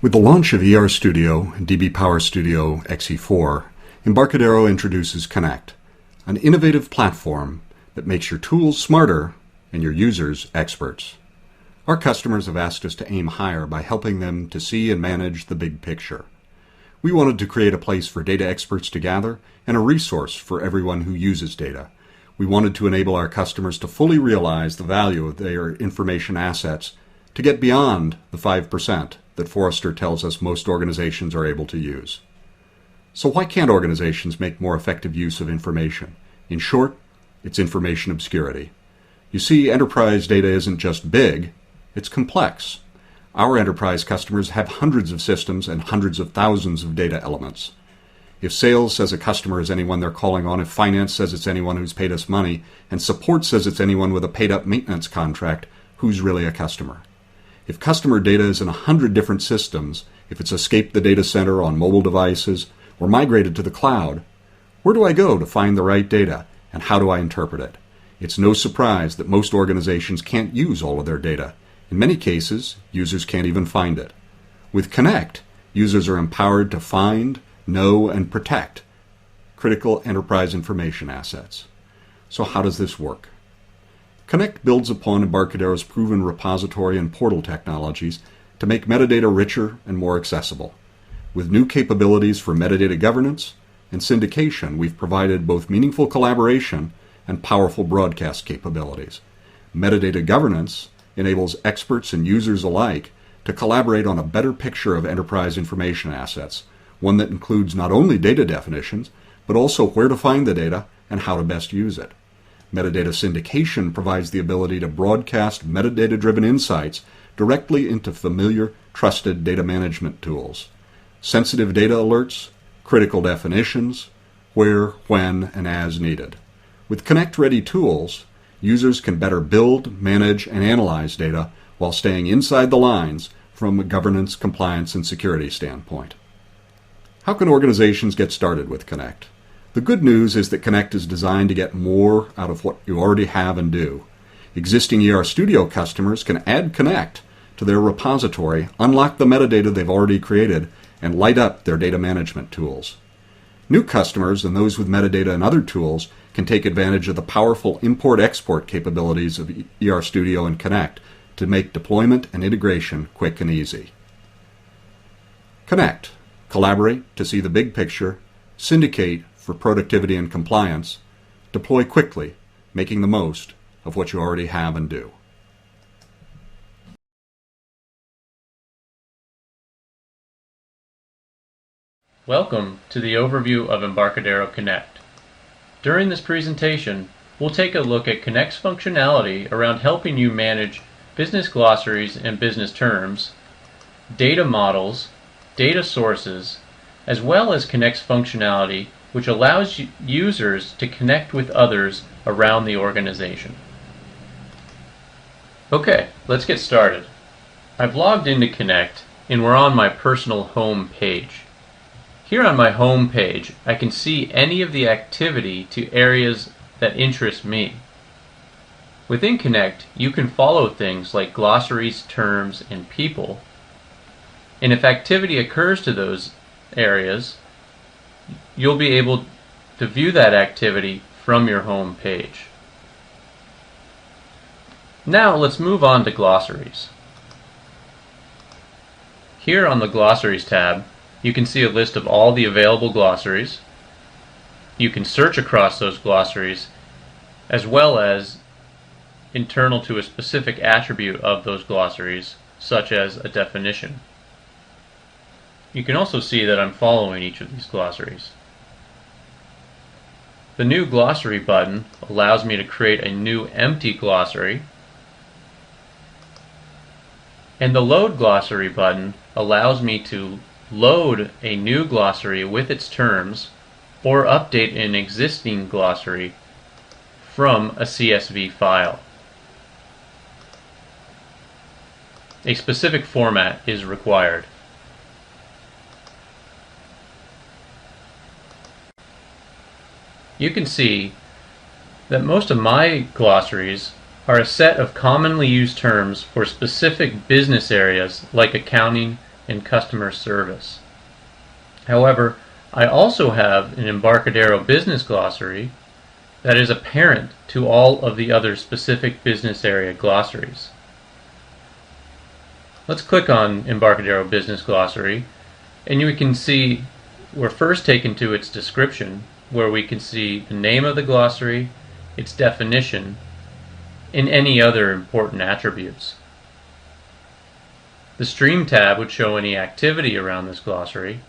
With the launch of ER Studio and DB Power Studio XE4, Embarcadero introduces Connect, an innovative platform that makes your tools smarter and your users experts. Our customers have asked us to aim higher by helping them to see and manage the big picture. We wanted to create a place for data experts to gather and a resource for everyone who uses data. We wanted to enable our customers to fully realize the value of their information assets, to get beyond the 5% that Forrester tells us most organizations are able to use. So why can't organizations make more effective use of information? In short, it's information obscurity. You see, enterprise data isn't just big, it's complex. Our enterprise customers have hundreds of systems and hundreds of thousands of data elements. If sales says a customer is anyone they're calling on, if finance says it's anyone who's paid us money, and support says it's anyone with a paid-up maintenance contract, who's really a customer? If customer data is in 100 different systems, if it's escaped the data center on mobile devices or migrated to the cloud, where do I go to find the right data, and how do I interpret it? It's no surprise that most organizations can't use all of their data. In many cases, users can't even find it. With Connect, users are empowered to find, know, and protect critical enterprise information assets. So how does this work? Connect builds upon Embarcadero's proven repository and portal technologies to make metadata richer and more accessible. With new capabilities for metadata governance and syndication, we've provided both meaningful collaboration and powerful broadcast capabilities. Metadata governance enables experts and users alike to collaborate on a better picture of enterprise information assets, one that includes not only data definitions, but also where to find the data and how to best use it. Metadata syndication provides the ability to broadcast metadata-driven insights directly into familiar, trusted data management tools. Sensitive data alerts, critical definitions, where, when, and as needed. With Connect-ready tools, users can better build, manage, and analyze data while staying inside the lines from a governance, compliance, and security standpoint. How can organizations get started with Connect? The good news is that Connect is designed to get more out of what you already have and do. Existing ER Studio customers can add Connect to their repository, unlock the metadata they've already created, and light up their data management tools. New customers and those with metadata and other tools can take advantage of the powerful import-export capabilities of ER Studio and Connect to make deployment and integration quick and easy. Connect. Collaborate to see the big picture. Syndicate for productivity and compliance. Deploy quickly, making the most of what you already have and do. Welcome to the overview of Embarcadero Connect. During this presentation, we'll take a look at Connect's functionality around helping you manage business glossaries and business terms, data models, data sources, as well as Connect's functionality which allows users to connect with others around the organization. Okay, let's get started. I've logged into Connect and we're on my personal home page. Here on my home page, I can see any of the activity to areas that interest me. Within Connect, you can follow things like glossaries, terms, and people. And if activity occurs to those areas, you'll be able to view that activity from your home page. Now let's move on to glossaries. Here on the Glossaries tab, you can see a list of all the available glossaries. You can search across those glossaries, as well as internal to a specific attribute of those glossaries, such as a definition. You can also see that I'm following each of these glossaries. The New Glossary button allows me to create a new empty glossary, and the Load Glossary button allows me to load a new glossary with its terms or update an existing glossary from a CSV file. A specific format is required. You can see that most of my glossaries are a set of commonly used terms for specific business areas like accounting, and customer service. However, I also have an Embarcadero business glossary that is a parent to all of the other specific business area glossaries. Let's click on Embarcadero business glossary, and you can see we're first taken to its description, where we can see the name of the glossary, its definition, and any other important attributes. The Stream tab would show any activity around this glossary.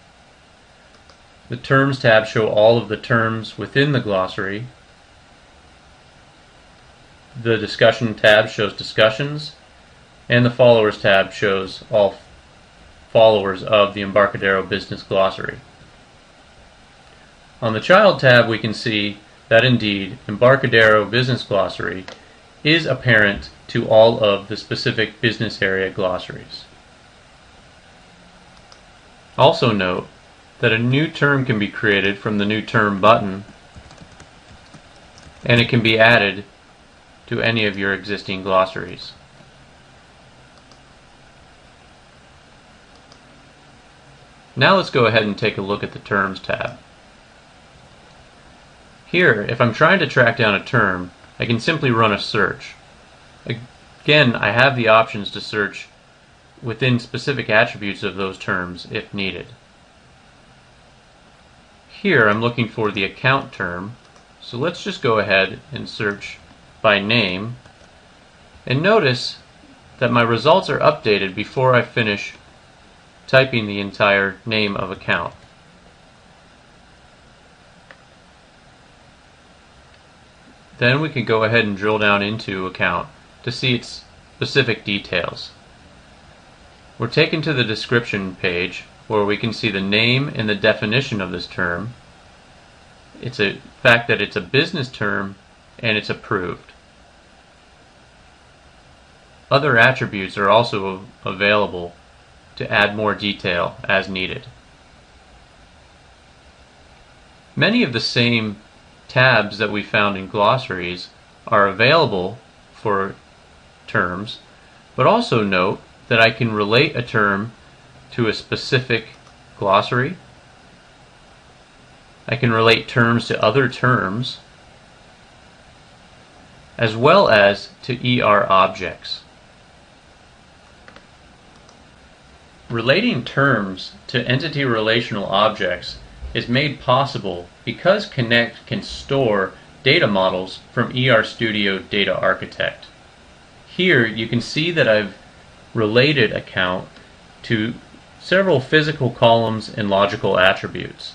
The Terms tab show all of the terms within the glossary. The Discussion tab shows discussions, and the Followers tab shows all followers of the Embarcadero business glossary. On the Child tab, we can see that indeed Embarcadero business glossary is a parent to all of the specific business area glossaries. Also note that a new term can be created from the New Term button, and it can be added to any of your existing glossaries. Now let's go ahead and take a look at the Terms tab. Here, if I'm trying to track down a term, I can simply run a search. Again, I have the options to search within specific attributes of those terms if needed. Here I'm looking for the account term, so let's just go ahead and search by name, and notice that my results are updated before I finish typing the entire name of account. Then we can go ahead and drill down into account to see its specific details. We're taken to the description page where we can see the name and the definition of this term. It's a fact that it's a business term and it's approved. Other attributes are also available to add more detail as needed. Many of the same tabs that we found in glossaries are available for terms, but also note that I can relate a term to a specific glossary. I can relate terms to other terms, as well as to ER objects. Relating terms to entity relational objects is made possible because Connect can store data models from ERStudio Data Architect. Here you can see that I've related account to several physical columns and logical attributes.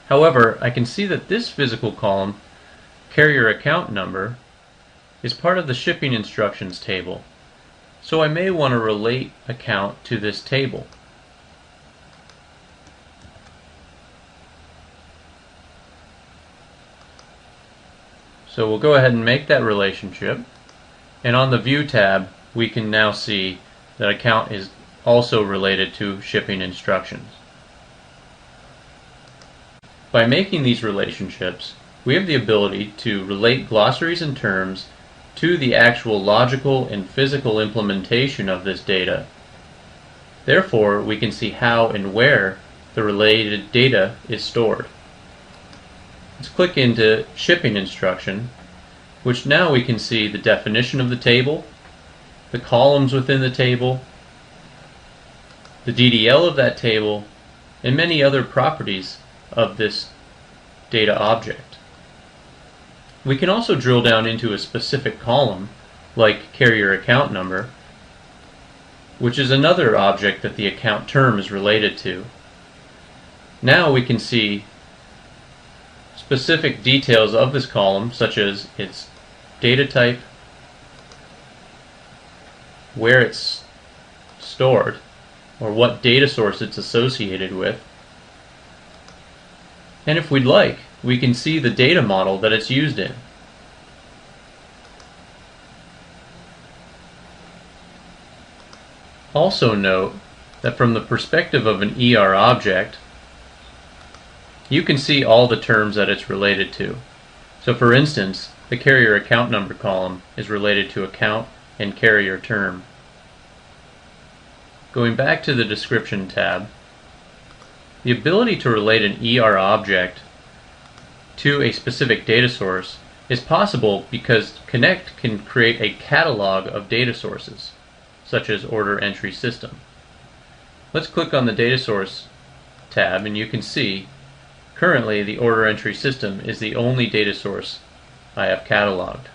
However, I can see that this physical column, carrier account number, is part of the shipping instructions table. So I may want to relate account to this table. So we'll go ahead and make that relationship, and on the View tab we can now see that account is also related to shipping instructions. By making these relationships, we have the ability to relate glossaries and terms to the actual logical and physical implementation of this data. Therefore, we can see how and where the related data is stored. Let's click into shipping instruction, which now we can see the definition of the table, the columns within the table, the DDL of that table, and many other properties of this data object. We can also drill down into a specific column, like carrier account number, which is another object that the account term is related to. Now we can see specific details of this column, such as its data type, where it's stored, or what data source it's associated with. And if we'd like, we can see the data model that it's used in. Also note that from the perspective of an ER object, you can see all the terms that it's related to. So for instance, the carrier account number column is related to account and carrier term. Going back to the Description tab, the ability to relate an ER object to a specific data source is possible because Connect can create a catalog of data sources, such as Order Entry System. Let's click on the Data Source tab and you can see currently the Order Entry System is the only data source I have cataloged.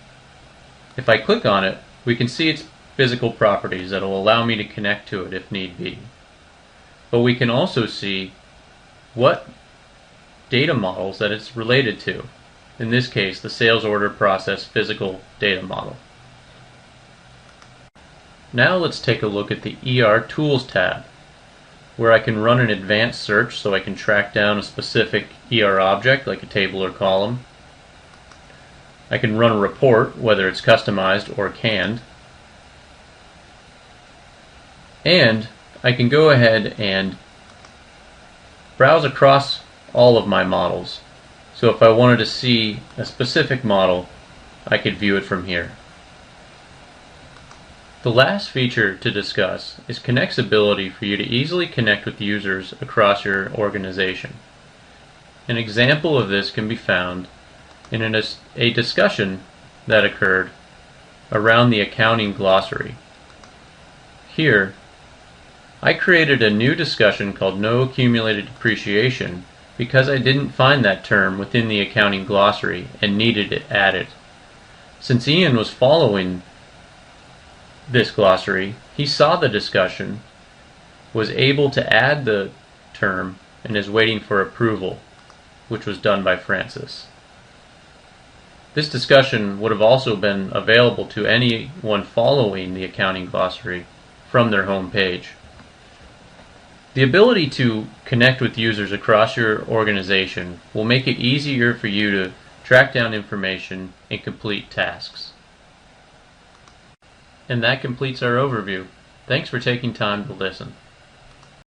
If I click on it, we can see its physical properties that will allow me to connect to it if need be. But we can also see what data models that it's related to. In this case, the sales order process physical data model. Now let's take a look at the ER Tools tab, where I can run an advanced search so I can track down a specific ER object like a table or column. I can run a report, whether it's customized or canned. And I can go ahead and browse across all of my models. So if I wanted to see a specific model, I could view it from here. The last feature to discuss is Connect's ability for you to easily connect with users across your organization. An example of this can be found in a discussion that occurred around the accounting glossary. Here, I created a new discussion called No Accumulated Depreciation because I didn't find that term within the accounting glossary and needed it added. Since Ian was following this glossary, he saw the discussion, was able to add the term, and is waiting for approval, which was done by Francis. This discussion would have also been available to anyone following the accounting glossary from their home page. The ability to connect with users across your organization will make it easier for you to track down information and complete tasks. And that completes our overview. Thanks for taking time to listen.